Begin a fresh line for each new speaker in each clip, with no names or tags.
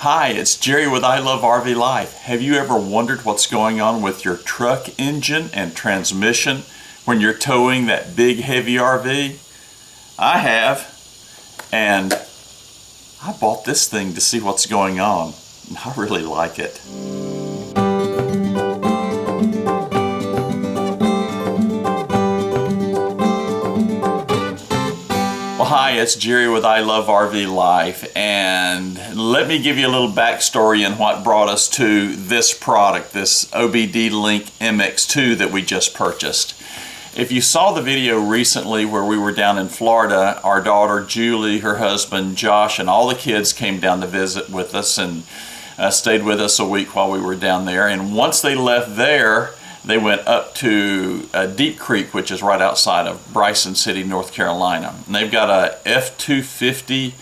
Hi, it's Jerry with I Love RV Life. Have you ever wondered what's going on with your truck engine and transmission when you're towing that big heavy RV? I have, and I bought this thing to see what's going on, and I really like it. Well, hi, it's Jerry with I Love RV Life, and let me give you a little backstory on what brought us to this product, this OBDLink MX2 that we just purchased. If you saw the video recently where we were down in Florida, our daughter Julie, her husband Josh, and all the kids came down to visit with us and stayed with us a week while we were down there. And once they left there, they went up to Deep Creek, which is right outside of Bryson City, North Carolina. And they've got a F-250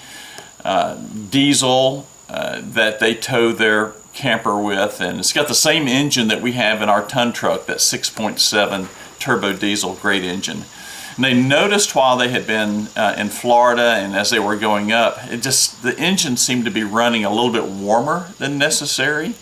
diesel that they tow their camper with, and it's got the same engine that we have in our ton truck, that 6.7 turbo diesel, great engine. And they noticed while they had been in Florida and as they were going up, the engine seemed to be running a little bit warmer than necessary.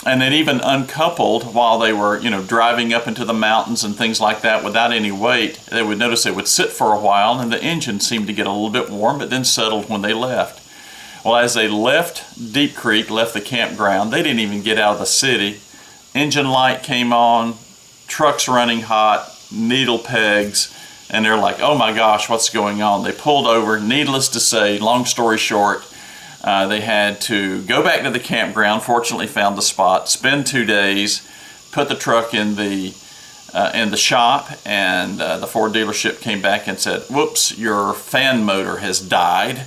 And it even uncoupled while they were, driving up into the mountains and things like that without any weight. They would notice it would sit for a while and the engine seemed to get a little bit warm, but then settled when they left. Well, as they left Deep Creek, left the campground, they didn't even get out of the city. Engine light came on, truck's running hot, needle pegs, and they're like, oh my gosh, what's going on? They pulled over. Needless to say, long story short, they had to go back to the campground, fortunately found the spot, spend 2 days, put the truck in the shop, and the Ford dealership came back and said, whoops, your fan motor has died.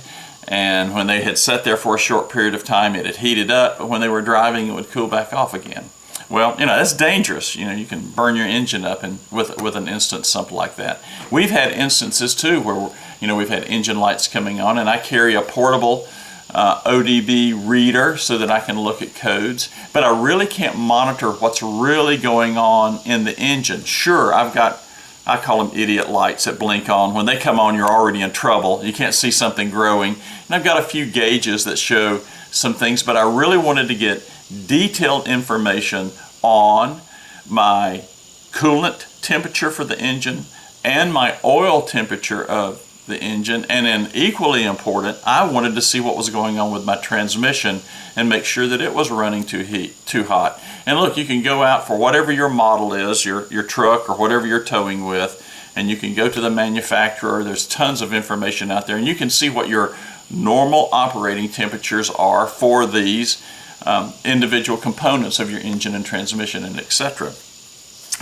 And when they had sat there for a short period of time, it had heated up, but when they were driving, it would cool back off again. Well, that's dangerous. You can burn your engine up with an instance, something like that. We've had instances too where, we've had engine lights coming on, and I carry a portable ODB reader so that I can look at codes, but I really can't monitor what's really going on in the engine. Sure, I call them idiot lights that blink on. When they come on, you're already in trouble. You can't see something growing. And I've got a few gauges that show some things, but I really wanted to get detailed information on my coolant temperature for the engine and my oil temperature of the engine, and then equally important, I wanted to see what was going on with my transmission and make sure that it was running too hot. And look, you can go out for whatever your model is, your truck or whatever you're towing with, and you can go to the manufacturer. There's tons of information out there, and you can see what your normal operating temperatures are for these individual components of your engine and transmission and etc.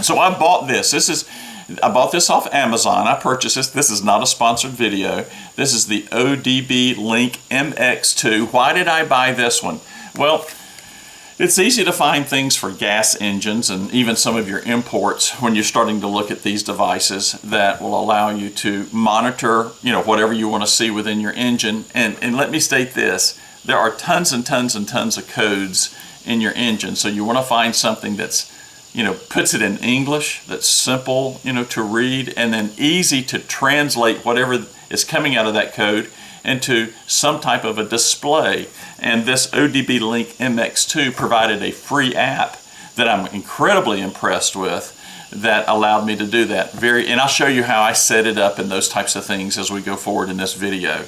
So I bought this. I bought this off Amazon. I purchased this. This is not a sponsored video. This is the OBDLink MX2. Why did I buy this one? Well, it's easy to find things for gas engines and even some of your imports when you're starting to look at these devices that will allow you to monitor, whatever you want to see within your engine. And let me state this. There are tons and tons and tons of codes in your engine. So you want to find something that's puts it in English, that's simple, to read, and then easy to translate whatever is coming out of that code into some type of a display. And this OBDLink MX2 provided a free app that I'm incredibly impressed with that allowed me to do that. And I'll show you how I set it up and those types of things as we go forward in this video.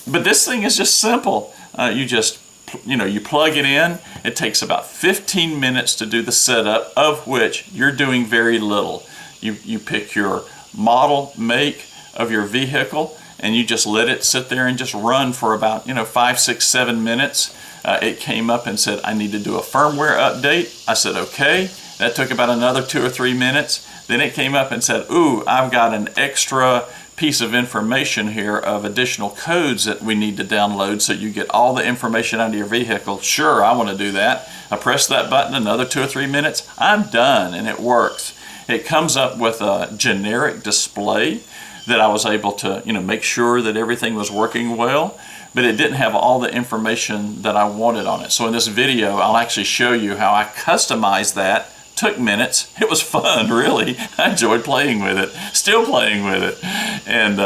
But this thing is just simple. You plug it in. It takes about 15 minutes to do the setup, of which you're doing very little. You pick your model, make of your vehicle, and you just let it sit there and just run for about 5, 6, 7 minutes. It came up and said, I need to do a firmware update. I said, okay. That took about another 2 or 3 minutes. Then it came up and said, ooh, I've got an extra piece of information here of additional codes that we need to download so you get all the information out of your vehicle. Sure, I want to do that. I press that button, another 2 or 3 minutes, I'm done, and it works. It comes up with a generic display that I was able to make sure that everything was working well, but it didn't have all the information that I wanted on it. So in this video, I'll actually show you how I customized that. Took minutes. It was fun, really. I enjoyed playing with it, still playing with it. And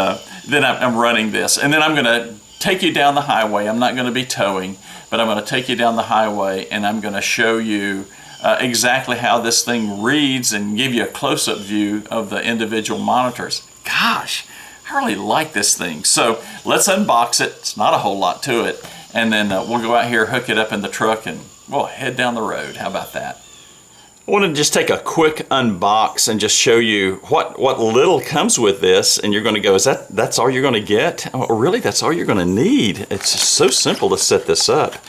then I'm running this. And then I'm going to take you down the highway. I'm not going to be towing, but I'm going to take you down the highway and I'm going to show you exactly how this thing reads and give you a close-up view of the individual monitors. Gosh, I really like this thing. So let's unbox it. It's not a whole lot to it. And then we'll go out here, hook it up in the truck, and we'll head down the road. How about that? I want to just take a quick unbox and just show you what little comes with this, and you're going to go, that's all you're going to get? Oh, really, that's all you're going to need? It's just so simple to set this up.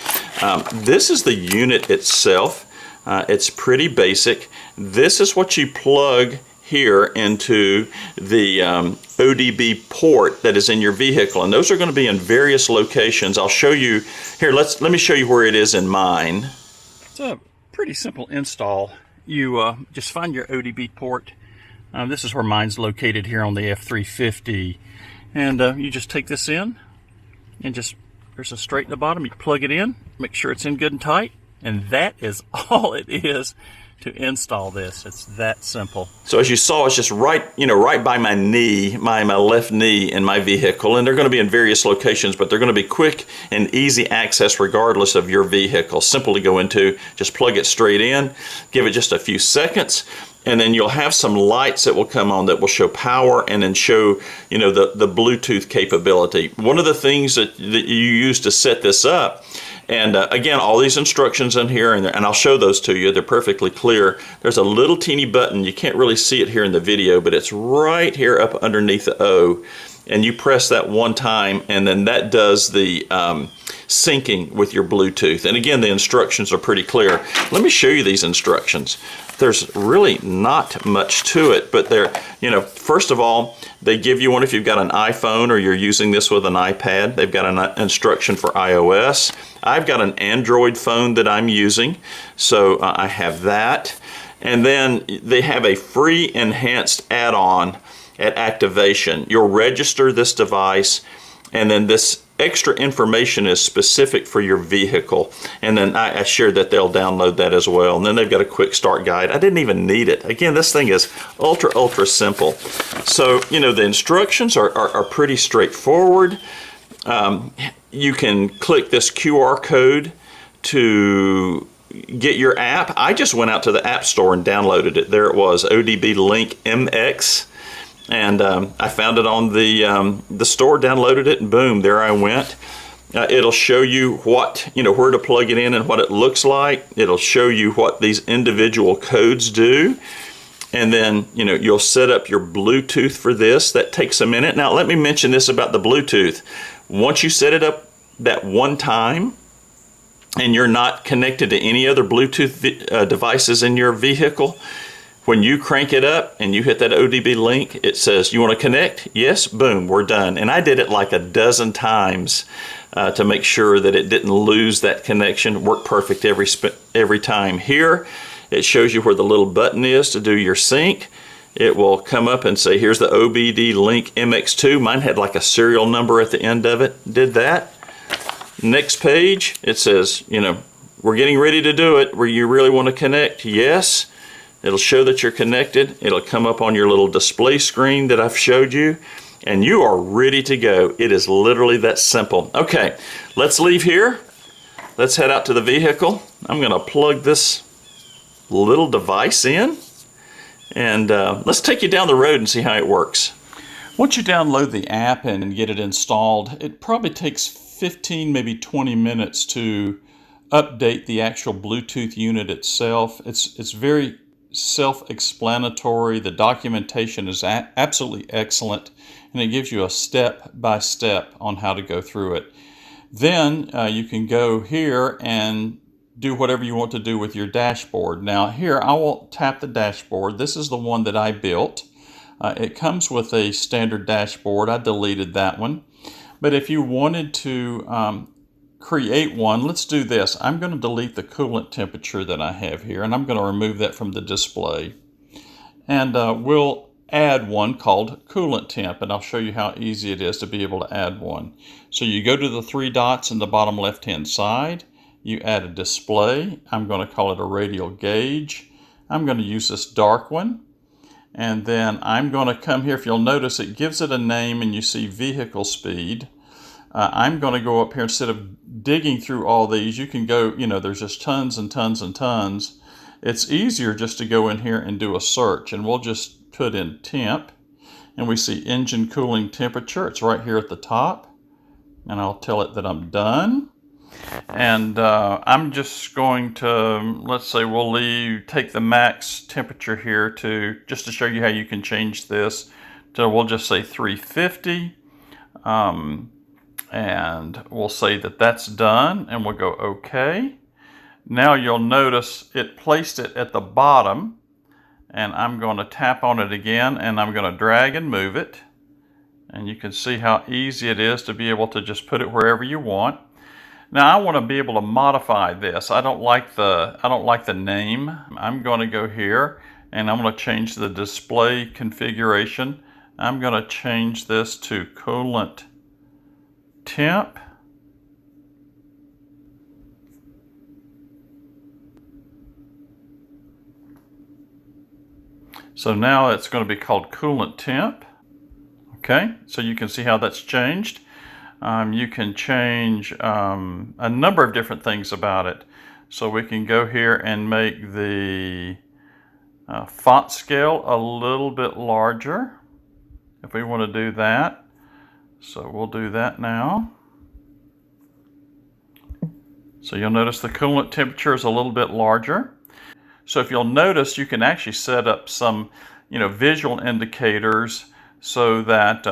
This is the unit itself. It's pretty basic. This is what you plug here into the ODB port that is in your vehicle, and those are going to be in various locations. I'll show you here. Let me show you where it is in mine. It's a pretty simple install. You just find your ODB port. This is where mine's located here on the F350, and you just take this in, and there's a straight in the bottom. You plug it in, make sure it's in good and tight, and that is all it is to install this. It's that simple. So as you saw, it's just right by my knee, my left knee in my vehicle, and they're going to be in various locations, but they're going to be quick and easy access regardless of your vehicle. Simple to go into, just plug it straight in, give it just a few seconds, and then you'll have some lights that will come on that will show power and then show, the Bluetooth capability. One of the things that you use to set this up, and again, all these instructions in here, and I'll show those to you. They're perfectly clear. There's a little teeny button. You can't really see it here in the video, but it's right here up underneath the O. And you press that one time, and then that does the syncing with your Bluetooth. And again, the instructions are pretty clear. Let me show you these instructions. There's really not much to it, but they're, first of all, they give you one if you've got an iPhone or you're using this with an iPad. They've got an instruction for iOS. I've got an Android phone that I'm using, so I have that. And then they have a free enhanced add-on at activation. You'll register this device, and then this extra information is specific for your vehicle. And then I shared that they'll download that as well. And then they've got a quick start guide. I didn't even need it. Again, this thing is ultra simple. So, the instructions are pretty straightforward. You can click this QR code to get your app. I just went out to the App Store and downloaded it. There it was, OBDLink MX. And I found it on the store, downloaded it, and boom, there I went. It'll show you what, where to plug it in and what it looks like. It'll show you what these individual codes do. And then, you'll set up your Bluetooth for this. That takes a minute. Now, let me mention this about the Bluetooth. Once you set it up that one time, and you're not connected to any other Bluetooth devices in your vehicle, when you crank it up and you hit that ODB link, it says, you want to connect? Yes, boom, we're done. And I did it like a dozen times to make sure that it didn't lose that connection. Worked perfect every time. Here, it shows you where the little button is to do your sync. It will come up and say, here's the OBDLink MX2. Mine had like a serial number at the end of it. Did that. Next page, it says, we're getting ready to do it. Where you really want to connect? Yes. It'll show that you're connected. It'll come up on your little display screen that I've showed you, and you are ready to go. It is literally that simple. Okay, let's leave here. Let's head out to the vehicle. I'm going to plug this little device in, and let's take you down the road and see how it works. Once you download the app and get it installed, it probably takes 15, maybe 20 minutes to update the actual Bluetooth unit itself. It's very self-explanatory. The documentation is absolutely excellent, and it gives you a step-by-step on how to go through it. Then you can go here and do whatever you want to do with your dashboard. Now here, I will tap the dashboard. This is the one that I built. It comes with a standard dashboard. I deleted that one. But if you wanted to create one, let's do this. I'm going to delete the coolant temperature that I have here, and I'm going to remove that from the display. And we'll add one called coolant temp, and I'll show you how easy it is to be able to add one. So you go to the three dots in the bottom left-hand side. You add a display. I'm going to call it a radial gauge. I'm going to use this dark one. And then I'm going to come here. If you'll notice, it gives it a name, and you see vehicle speed. I'm going to go up here instead of digging through all these. You can go, there's just tons and tons and tons. It's easier just to go in here and do a search, and we'll just put in temp, and we see engine cooling temperature. It's right here at the top, and I'll tell it that I'm done. And I'm just going to, let's say we'll take the max temperature here just to show you how you can change this to, we'll just say 350. And we'll say that that's done, and we'll go OK. Now you'll notice it placed it at the bottom, and I'm going to tap on it again, and I'm going to drag and move it. And you can see how easy it is to be able to just put it wherever you want. Now I want to be able to modify this. I don't like the name. I'm going to go here, and I'm going to change the display configuration. I'm going to change this to coolant temp. So now it's going to be called coolant temp. Okay, so you can see how that's changed. You can change a number of different things about it. So we can go here and make the font scale a little bit larger if we want to do that. So we'll do that now. So you'll notice the coolant temperature is a little bit larger. So if you'll notice, you can actually set up some, visual indicators so that,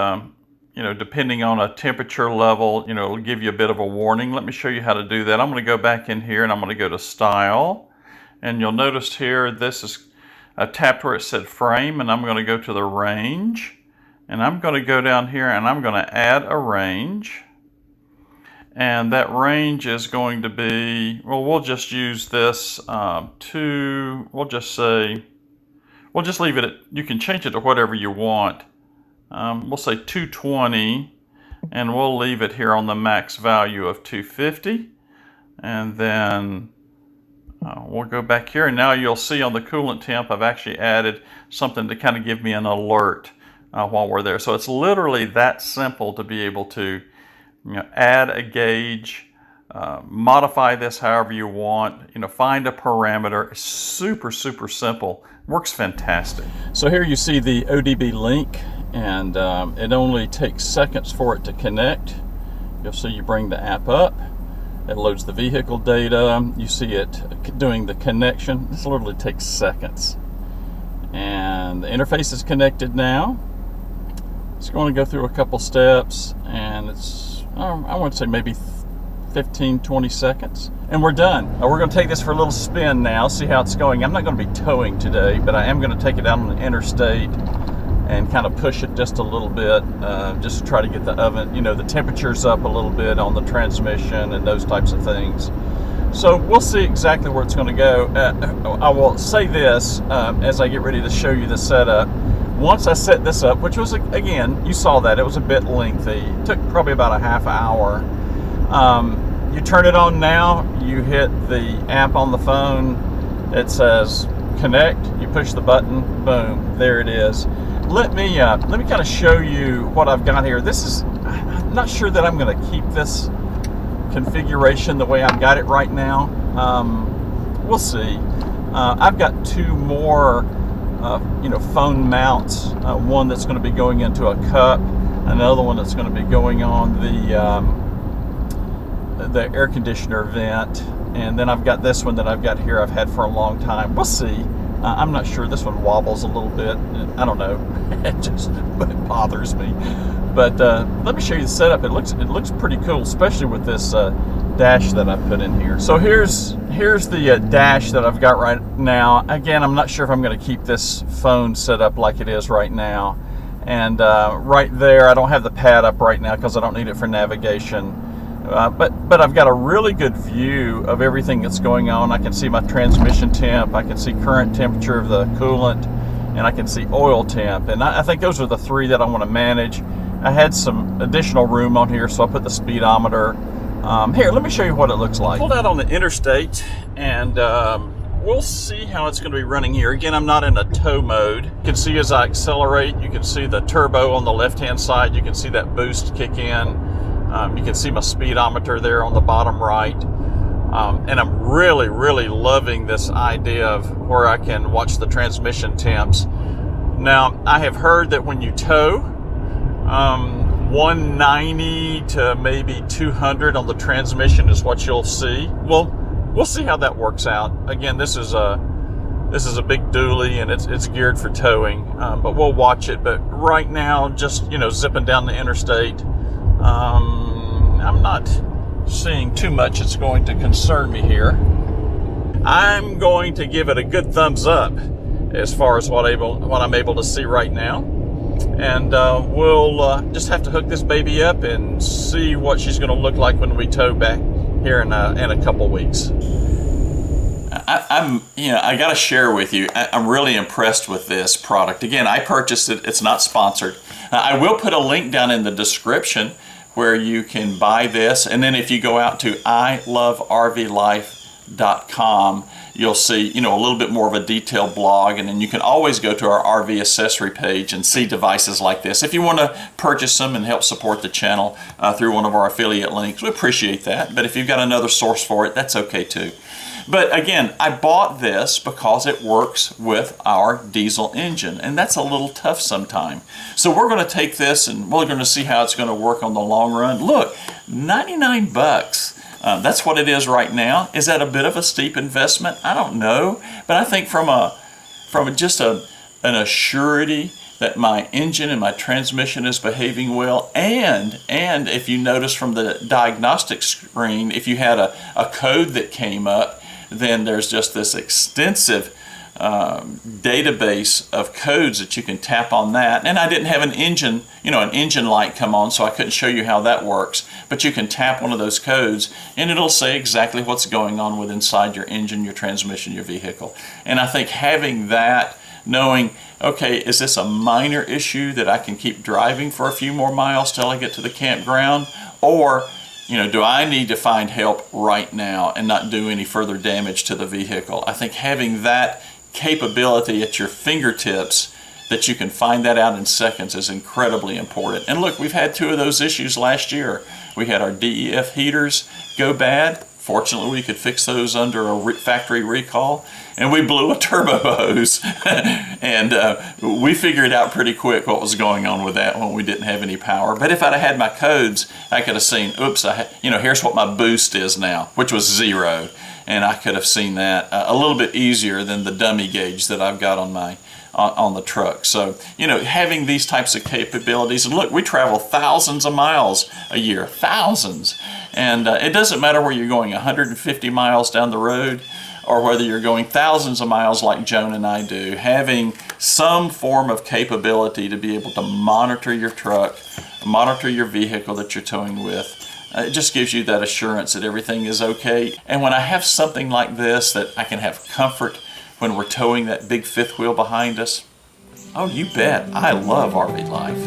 depending on a temperature level, it'll give you a bit of a warning. Let me show you how to do that. I'm going to go back in here, and I'm going to go to Style. And you'll notice here, this is tapped where it said Frame, and I'm going to go to the Range. And I'm going to go down here, and I'm going to add a range. And that range is going to be, well, we'll just use this we'll just leave it at, you can change it to whatever you want. We'll say 220, and we'll leave it here on the max value of 250. And then we'll go back here, and now you'll see on the coolant temp, I've actually added something to kind of give me an alert while we're there. So it's literally that simple to be able to add a gauge, modify this however you want, find a parameter. It's super, super simple. Works fantastic. So here you see the OBDLink, and it only takes seconds for it to connect. You'll see you bring the app up. It loads the vehicle data. You see it doing the connection. This literally takes seconds. And the interface is connected now. It's going to go through a couple steps, and it's, I want to say maybe 15, 20 seconds. And we're done. We're going to take this for a little spin now, see how it's going. I'm not going to be towing today, but I am going to take it out on the interstate and kind of push it just a little bit, just to try to get the oven, the temperatures up a little bit on the transmission and those types of things. So we'll see exactly where it's going to go. I will say this as I get ready to show you the setup. Once I set this up, which was, again, you saw that, it was a bit lengthy. It took probably about a half hour. You turn it on now, you hit the app on the phone, it says connect, you push the button, boom, there it is. Let me kind of show you what I've got here. I'm not sure that I'm going to keep this configuration the way I've got it right now. We'll see. I've got two more phone mounts, one that's going to be going into a cup, another one that's going to be going on the air conditioner vent, and then I've got this one that I've got here I've had for a long time. We'll see. I'm not sure. This one wobbles a little bit. I don't know. It bothers me. But let me show you the setup. It looks pretty cool, especially with this dash that I put in here. So here's the dash that I've got right now. Again, I'm not sure if I'm going to keep this phone set up like it is right now. And right there, I don't have the pad up right now because I don't need it for navigation. But I've got a really good view of everything that's going on. I can see my transmission temp, I can see current temperature of the coolant, and I can see oil temp. And I think those are the three that I want to manage. I had some additional room on here, so I put the speedometer. Here, let me show you what it looks like. Pulled out on the interstate, and we'll see how it's going to be running here. Again, I'm not in a tow mode. You can see as I accelerate, you can see the turbo on the left-hand side. You can see that boost kick in. You can see my speedometer there on the bottom right. And I'm really, really loving this idea of where I can watch the transmission temps. Now, I have heard that when you tow, 190 to maybe 200 on the transmission is what you'll see. Well, we'll see how that works out. Again, this is a big dually, and it's geared for towing, but we'll watch it. But right now, just, you know, zipping down the interstate, I'm not seeing too much that's going to concern me here. I'm going to give it a good thumbs up as far as what I'm able to see right now, and we'll just have to hook this baby up and see what she's going to look like when we tow back here in a couple weeks. I got to share with you, I'm really impressed with this product. Again, I purchased it. It's not sponsored. I will put a link down in the description where you can buy this. And then if you go out to ilovervlife.com, you'll see, you know, a little bit more of a detailed blog. And then you can always go to our RV accessory page and see devices like this. If you want to purchase them and help support the channel through one of our affiliate links, we appreciate that. But if you've got another source for it, that's okay too. But again, I bought this because it works with our diesel engine, and that's a little tough sometimes. So we're going to take this and we're going to see how it's going to work on the long run. Look, 99 bucks. That's what it is right now. Is that a bit of a steep investment? I don't know, but I think from just an assurity that my engine and my transmission is behaving well, and if you notice from the diagnostic screen, if you had a code that came up, then there's just this extensive database of codes that you can tap on that. And I didn't have an engine light come on, so I couldn't show you how that works. But you can tap one of those codes, and it'll say exactly what's going on with inside your engine, your transmission, your vehicle. And I think having that, knowing, okay, is this a minor issue that I can keep driving for a few more miles till I get to the campground, or do I need to find help right now and not do any further damage to the vehicle? I think having that capability at your fingertips, that you can find that out in seconds, is incredibly important. And look, we've had 2 of those issues last year. We had our DEF heaters go bad. Fortunately, we could fix those under a factory recall, and we blew a turbo hose. And we figured out pretty quick what was going on with that when we didn't have any power. But if I'd have had my codes, I could have seen, oops, here's what my boost is now, which was 0. And I could have seen that a little bit easier than the dummy gauge that I've got on the truck. So, having these types of capabilities, and look, we travel thousands of miles a year, thousands. And it doesn't matter where you're going 150 miles down the road or whether you're going thousands of miles like Joan and I do. Having some form of capability to be able to monitor your truck, monitor your vehicle that you're towing with, it just gives you that assurance that everything is okay. And when I have something like this that I can have comfort when we're towing that big 5th wheel behind us, oh, you bet, I love RV life.